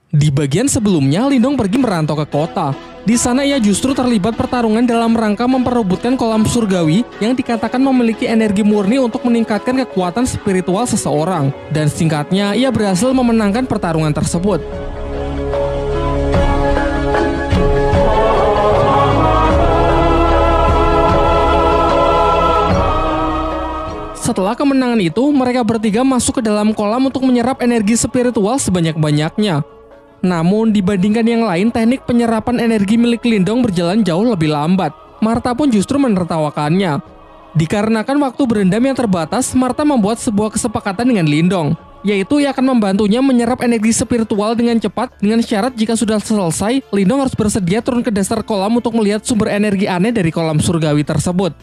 Di bagian sebelumnya, Lindong pergi merantau ke kota. Di sana ia justru terlibat pertarungan dalam rangka memperebutkan kolam surgawi yang dikatakan memiliki energi murni untuk meningkatkan kekuatan spiritual seseorang. Dan singkatnya, ia berhasil memenangkan pertarungan tersebut. Setelah kemenangan itu, mereka bertiga masuk ke dalam kolam untuk menyerap energi spiritual sebanyak-banyaknya. Namun, dibandingkan yang lain, teknik penyerapan energi milik Lindong berjalan jauh lebih lambat. Martha pun justru menertawakannya. Dikarenakan waktu berendam yang terbatas, Martha membuat sebuah kesepakatan dengan Lindong, yaitu ia akan membantunya menyerap energi spiritual dengan cepat, dengan syarat jika sudah selesai, Lindong harus bersedia turun ke dasar kolam untuk melihat sumber energi aneh dari kolam surgawi tersebut.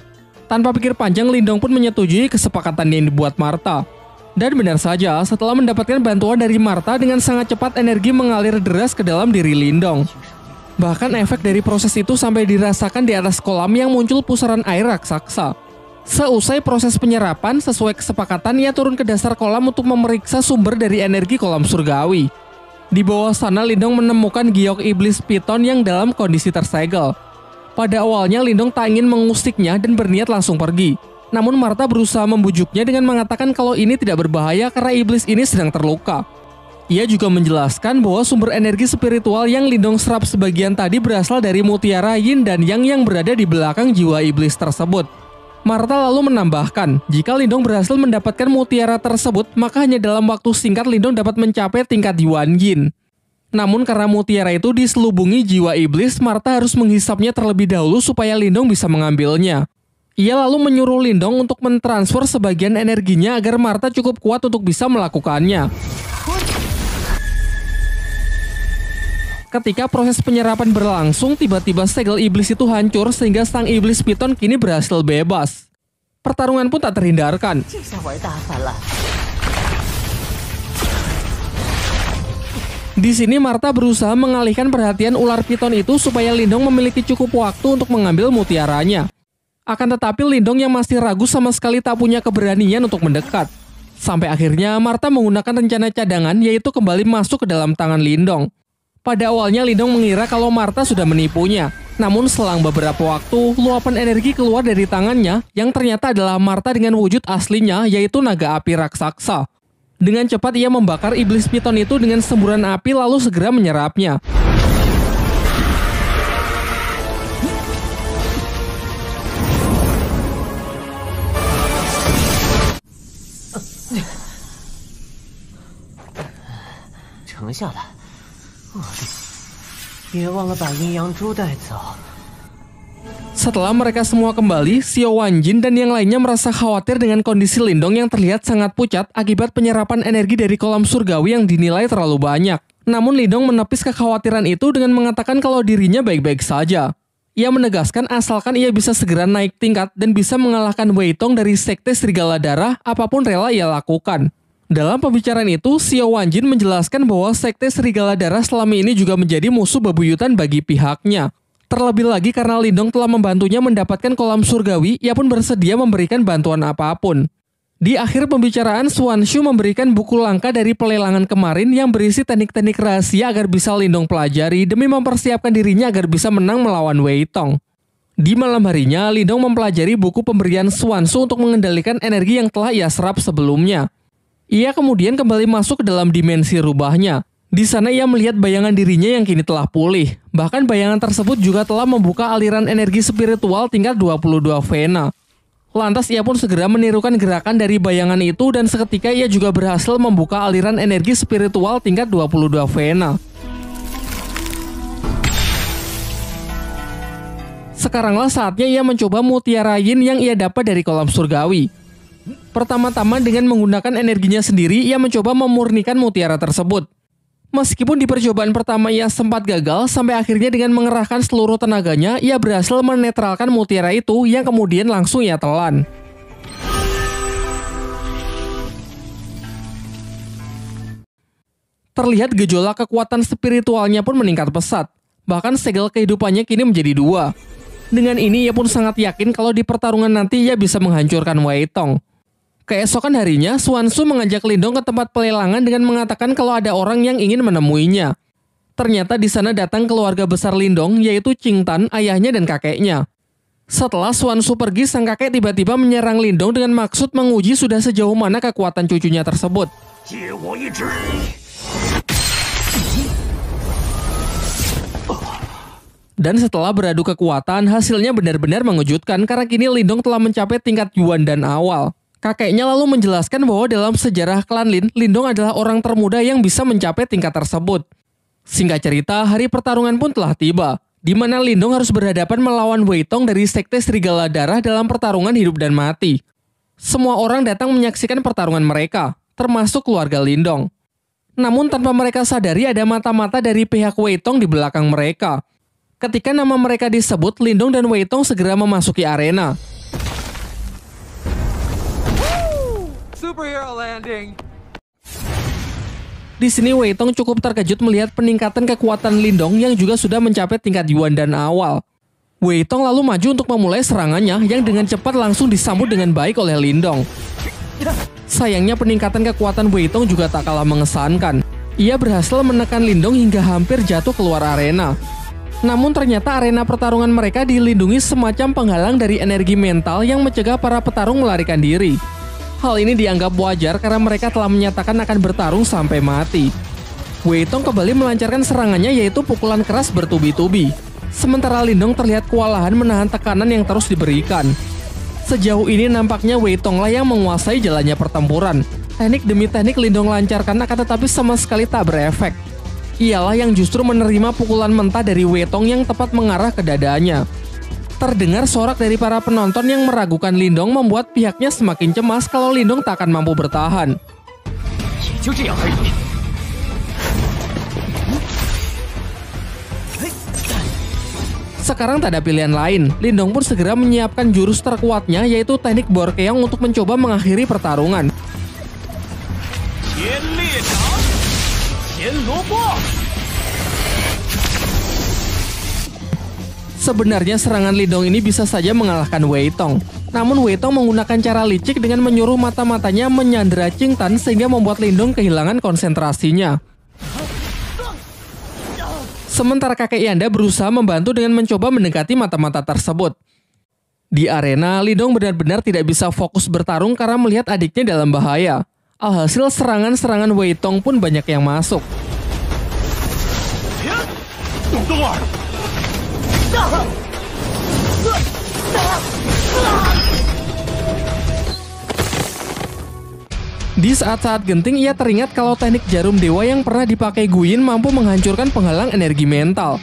Tanpa pikir panjang, Lindong pun menyetujui kesepakatan yang dibuat Martha. Dan benar saja, setelah mendapatkan bantuan dari Martha, dengan sangat cepat energi mengalir deras ke dalam diri Lindong. Bahkan efek dari proses itu sampai dirasakan di atas kolam yang muncul pusaran air raksasa. Seusai proses penyerapan, sesuai kesepakatan, ia turun ke dasar kolam untuk memeriksa sumber dari energi kolam surgawi. Di bawah sana, Lindong menemukan giok iblis piton yang dalam kondisi tersegel. Pada awalnya, Lindong tak ingin mengusiknya dan berniat langsung pergi. Namun Martha berusaha membujuknya dengan mengatakan kalau ini tidak berbahaya karena iblis ini sedang terluka. Ia juga menjelaskan bahwa sumber energi spiritual yang Lindong serap sebagian tadi berasal dari mutiara yin dan yang berada di belakang jiwa iblis tersebut. Martha lalu menambahkan, jika Lindong berhasil mendapatkan mutiara tersebut, maka hanya dalam waktu singkat Lindong dapat mencapai tingkat Yuan Yin. Namun karena mutiara itu diselubungi jiwa iblis, Martha harus menghisapnya terlebih dahulu supaya Lindong bisa mengambilnya. Ia lalu menyuruh Lindong untuk mentransfer sebagian energinya agar Martha cukup kuat untuk bisa melakukannya. Ketika proses penyerapan berlangsung, tiba-tiba segel iblis itu hancur sehingga sang iblis piton kini berhasil bebas. Pertarungan pun tak terhindarkan. Di sini Martha berusaha mengalihkan perhatian ular piton itu supaya Lindong memiliki cukup waktu untuk mengambil mutiaranya. Akan tetapi Lindong yang masih ragu sama sekali tak punya keberanian untuk mendekat. Sampai akhirnya Martha menggunakan rencana cadangan, yaitu kembali masuk ke dalam tangan Lindong. Pada awalnya Lindong mengira kalau Martha sudah menipunya. Namun selang beberapa waktu, luapan energi keluar dari tangannya yang ternyata adalah Martha dengan wujud aslinya, yaitu naga api raksasa. Dengan cepat ia membakar iblis piton itu dengan semburan api lalu segera menyerapnya. Setelah mereka semua kembali, Xiao Wanjin dan yang lainnya merasa khawatir dengan kondisi Lindong yang terlihat sangat pucat akibat penyerapan energi dari kolam surgawi yang dinilai terlalu banyak. Namun Lindong menepis kekhawatiran itu dengan mengatakan kalau dirinya baik-baik saja. Ia menegaskan asalkan ia bisa segera naik tingkat dan bisa mengalahkan Wei Tong dari Sekte Serigala Darah, apapun rela ia lakukan. Dalam pembicaraan itu, Xiao Wanjin menjelaskan bahwa Sekte Serigala Darah selama ini juga menjadi musuh bebuyutan bagi pihaknya. Terlebih lagi karena Lindong telah membantunya mendapatkan kolam surgawi, ia pun bersedia memberikan bantuan apapun. Di akhir pembicaraan, Swanshu memberikan buku langka dari pelelangan kemarin yang berisi teknik-teknik rahasia agar bisa Lindong pelajari demi mempersiapkan dirinya agar bisa menang melawan Wei Tong. Di malam harinya, Lindong mempelajari buku pemberian Swanshu untuk mengendalikan energi yang telah ia serap sebelumnya. Ia kemudian kembali masuk ke dalam dimensi rubahnya. Di sana ia melihat bayangan dirinya yang kini telah pulih. Bahkan bayangan tersebut juga telah membuka aliran energi spiritual tingkat 22 Vena. Lantas ia pun segera menirukan gerakan dari bayangan itu dan seketika ia juga berhasil membuka aliran energi spiritual tingkat 22 Vena. Sekaranglah saatnya ia mencoba mutiara yin yang ia dapat dari kolam surgawi. Pertama-tama dengan menggunakan energinya sendiri, ia mencoba memurnikan mutiara tersebut. Meskipun di percobaan pertama ia sempat gagal, sampai akhirnya dengan mengerahkan seluruh tenaganya, ia berhasil menetralkan mutiara itu yang kemudian langsung ia telan. Terlihat gejolak kekuatan spiritualnya pun meningkat pesat. Bahkan segel kehidupannya kini menjadi 2. Dengan ini ia pun sangat yakin kalau di pertarungan nanti ia bisa menghancurkan Wei Tong. Keesokan harinya, Swanshu mengajak Lindong ke tempat pelelangan dengan mengatakan kalau ada orang yang ingin menemuinya. Ternyata di sana datang keluarga besar Lindong, yaitu Qing Tan, ayahnya dan kakeknya. Setelah Xuan Su pergi, sang kakek tiba-tiba menyerang Lindong dengan maksud menguji sudah sejauh mana kekuatan cucunya tersebut. Dan setelah beradu kekuatan, hasilnya benar-benar mengejutkan karena kini Lindong telah mencapai tingkat Yuan dan awal. Kakeknya lalu menjelaskan bahwa dalam sejarah klan Lin, Lindong adalah orang termuda yang bisa mencapai tingkat tersebut. Singkat cerita, hari pertarungan pun telah tiba, di mana Lindong harus berhadapan melawan Wei Tong dari Sekte Serigala Darah dalam pertarungan hidup dan mati. Semua orang datang menyaksikan pertarungan mereka, termasuk keluarga Lindong. Namun tanpa mereka sadari ada mata-mata dari pihak Wei Tong di belakang mereka. Ketika nama mereka disebut, Lindong dan Wei Tong segera memasuki arena. Superhero landing. Di sini Wei Tong cukup terkejut melihat peningkatan kekuatan Lindong yang juga sudah mencapai tingkat Yuan dan awal. Wei Tong lalu maju untuk memulai serangannya yang dengan cepat langsung disambut dengan baik oleh Lindong. Sayangnya peningkatan kekuatan Wei Tong juga tak kalah mengesankan. Ia berhasil menekan Lindong hingga hampir jatuh keluar arena. Namun ternyata arena pertarungan mereka dilindungi semacam penghalang dari energi mental yang mencegah para petarung melarikan diri. Hal ini dianggap wajar karena mereka telah menyatakan akan bertarung sampai mati. Wei Tong kembali melancarkan serangannya yaitu pukulan keras bertubi-tubi. Sementara Lindong terlihat kewalahan menahan tekanan yang terus diberikan. Sejauh ini nampaknya Wei Tong lah yang menguasai jalannya pertempuran. Teknik demi teknik Lindong lancarkan akan tetapi sama sekali tak berefek. Ialah yang justru menerima pukulan mentah dari Wei Tong yang tepat mengarah ke dadanya. Terdengar sorak dari para penonton yang meragukan Lindong membuat pihaknya semakin cemas kalau Lindong tak akan mampu bertahan. Sekarang tak ada pilihan lain, Lindong pun segera menyiapkan jurus terkuatnya yaitu teknik Borkeong untuk mencoba mengakhiri pertarungan. Sebenarnya serangan Lindong ini bisa saja mengalahkan Wei Tong. Namun Wei Tong menggunakan cara licik dengan menyuruh mata-matanya menyandera Qing Tan sehingga membuat Lindong kehilangan konsentrasinya. Sementara kakek Yanda berusaha membantu dengan mencoba mendekati mata-mata tersebut. Di arena, Lindong benar-benar tidak bisa fokus bertarung karena melihat adiknya dalam bahaya. Alhasil serangan-serangan Wei Tong pun banyak yang masuk. Di saat-saat genting ia teringat kalau teknik jarum dewa yang pernah dipakai Guyin mampu menghancurkan penghalang energi mental.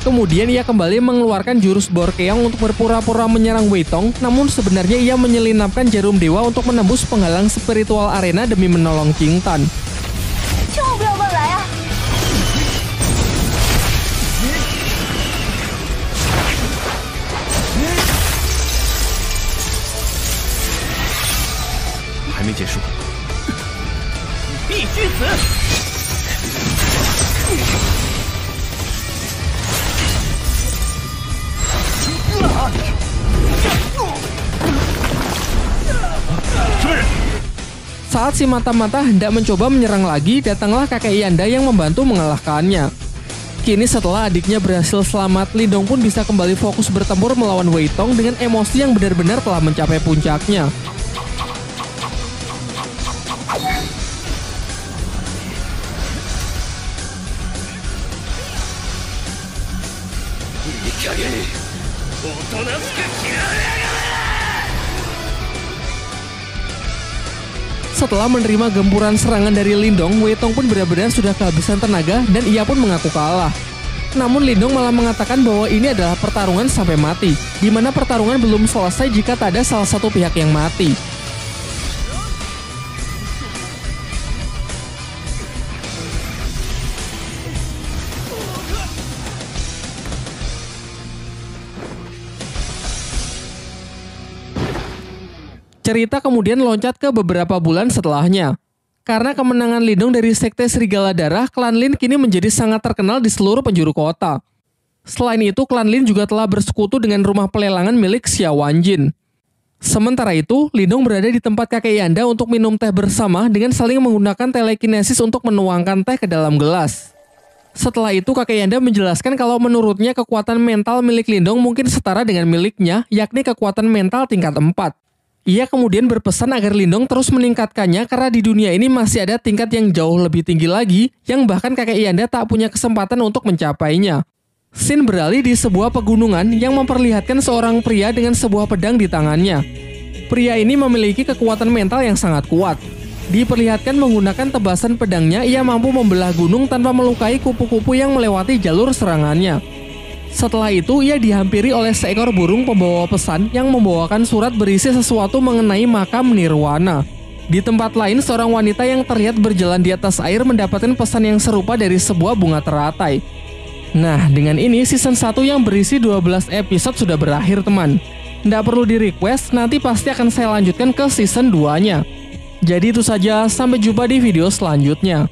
Kemudian ia kembali mengeluarkan jurus Borkeong untuk berpura-pura menyerang Wei Tong, namun sebenarnya ia menyelinapkan jarum dewa untuk menembus penghalang spiritual arena demi menolong Qing Tan. Saat si mata-mata hendak mencoba menyerang lagi, datanglah kakek Yanda yang membantu mengalahkannya. Kini setelah adiknya berhasil selamat, Lindong pun bisa kembali fokus bertempur melawan Wei Tong dengan emosi yang benar-benar telah mencapai puncaknya. Setelah menerima gempuran serangan dari Lindong, Wei Tong pun benar-benar sudah kehabisan tenaga dan ia pun mengaku kalah. Namun Lindong malah mengatakan bahwa ini adalah pertarungan sampai mati, di mana pertarungan belum selesai jika tak ada salah satu pihak yang mati. Cerita kemudian loncat ke beberapa bulan setelahnya. Karena kemenangan Lindong dari Sekte Serigala Darah, klan Lin kini menjadi sangat terkenal di seluruh penjuru kota. Selain itu, klan Lin juga telah bersekutu dengan rumah pelelangan milik Xia Wanjin. Sementara itu, Lindong berada di tempat kakek Yanda untuk minum teh bersama dengan saling menggunakan telekinesis untuk menuangkan teh ke dalam gelas. Setelah itu kakek Yanda menjelaskan kalau menurutnya kekuatan mental milik Lindong mungkin setara dengan miliknya, yakni kekuatan mental tingkat 4. Ia kemudian berpesan agar Lindong terus meningkatkannya karena di dunia ini masih ada tingkat yang jauh lebih tinggi lagi yang bahkan kakek Yanda tak punya kesempatan untuk mencapainya. Scene beralih di sebuah pegunungan yang memperlihatkan seorang pria dengan sebuah pedang di tangannya. Pria ini memiliki kekuatan mental yang sangat kuat. Diperlihatkan menggunakan tebasan pedangnya, ia mampu membelah gunung tanpa melukai kupu-kupu yang melewati jalur serangannya. Setelah itu, ia dihampiri oleh seekor burung pembawa pesan yang membawakan surat berisi sesuatu mengenai makam Nirwana. Di tempat lain, seorang wanita yang terlihat berjalan di atas air mendapatkan pesan yang serupa dari sebuah bunga teratai. Nah, dengan ini season 1 yang berisi 12 episode sudah berakhir, teman. Nggak perlu di-request, nanti pasti akan saya lanjutkan ke season 2-nya. Jadi itu saja, sampai jumpa di video selanjutnya.